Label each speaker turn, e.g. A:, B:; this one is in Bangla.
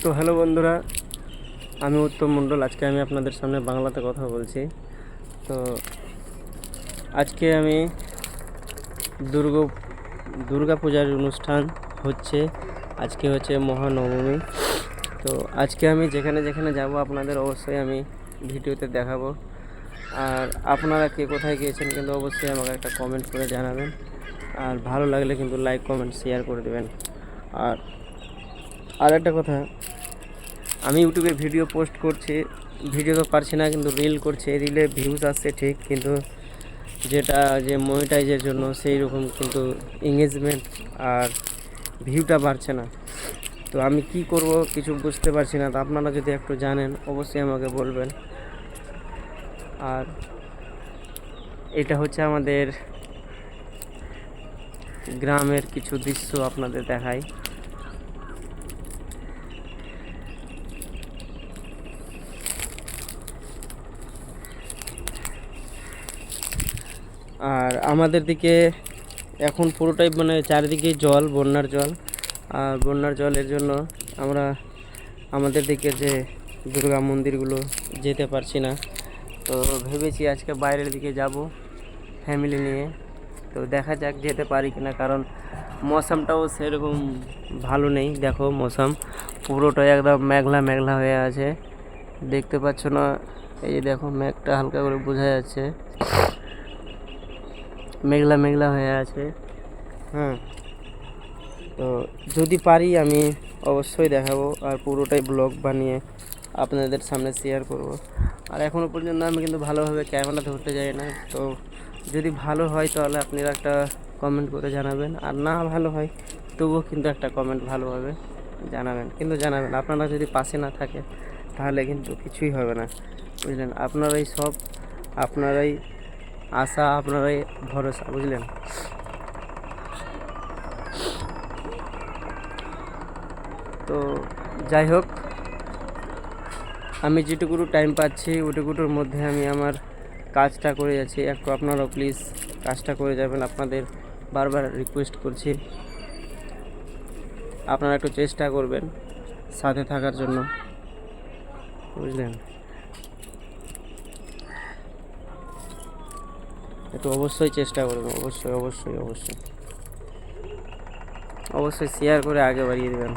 A: তো হ্যালো বন্ধুরা, আমি উত্তম মণ্ডল। আজকে আমি আপনাদের সামনে বাংলাতে কথা বলছি। তো আজকে আমি দুর্গা পূজার অনুষ্ঠান হচ্ছে। আজকে হচ্ছে মহানবমী। তো আজকে আমি যেখানে যেখানে যাব আপনাদের অবশ্যই আমি ভিডিওতে দেখাবো। আর আপনারা কে কোথায় গিয়েছেন কিন্তু অবশ্যই আমাকে একটা কমেন্ট করে জানাবেন। আর ভালো লাগলে কিন্তু লাইক কমেন্ট শেয়ার করে দেবেন। আর একটা কথা, আমি ইউটিউবে ভিডিও পোস্ট করছি, ভিডিও তো পারছি না, কিন্তু রিল করছি। রিলে ভিউজ আসছে ঠিক, কিন্তু যে মনিটাইজের জন্য সেই রকম কিন্তু এঙ্গেজমেন্ট আর ভিউটা বাড়ছে না। তো আমি কি করব কিছু বুঝতে পারছি না। তো আপনারা যদি একটু জানেন অবশ্যই আমাকে বলবেন। আর এটা হচ্ছে আমাদের গ্রামের কিছু দৃশ্য আপনাদের দেখাই। আর আমাদের দিকে এখন পুরোটাই মানে চারিদিকেই জল, বন্যার জল। আর বন্যার জলের জন্য আমরা আমাদের দিকে যে দুর্গা মন্দিরগুলো যেতে পারছি না। তো ভেবেছি আজকে বাইরের দিকে যাব ফ্যামিলি নিয়ে। তো দেখা যাক যেতে পারি কিনা, কারণ মৌসামটাও সেরকম ভালো নেই। দেখো মৌসাম পুরোটাই একদম মেঘলা মেঘলা হয়ে আছে, দেখতে পাচ্ছ না? এই যে দেখো মেঘটা হালকা করে বোঝা যাচ্ছে, মেঘলা মেঘলা হয়ে আছে। হ্যাঁ, তো যদি পারি আমি অবশ্যই দেখাবো, আর পুরোটাই ব্লগ বানিয়ে আপনাদের সামনে শেয়ার করব। আর এখনও পর্যন্ত আমি কিন্তু ভালোভাবে ক্যামেরা ধরতে যাই না। তো যদি ভালো হয় তাহলে আপনারা একটা কমেন্ট করে জানাবেন, আর না ভালো হয় তবুও কিন্তু একটা কমেন্ট ভালোভাবে জানাবেন। কিন্তু জানাবেন, আপনারা যদি পাশে না থাকে তাহলে কিন্তু কিছুই হবে না, বুঝলেন? আপনারাই সব, আপনারাই আশা, আপনারাই ভরসা, বুঝলেন? তো যাই হোক, আমি যেটুকু টাইম পাচ্ছি ওইটুকুর মধ্যে আমি আমার কাজটা করে যাচ্ছি। একটু আপনারাও প্লিজ কাজটা করে যাবেন, আপনাদের বারবার রিকোয়েস্ট করছি। আপনারা একটু চেষ্টা করবেন সাথে থাকার জন্য, বুঝলেন? একটু অবশ্যই চেষ্টা করবেন, অবশ্যই অবশ্যই অবশ্যই অবশ্যই শেয়ার করে আগে বাড়িয়ে দেবেন।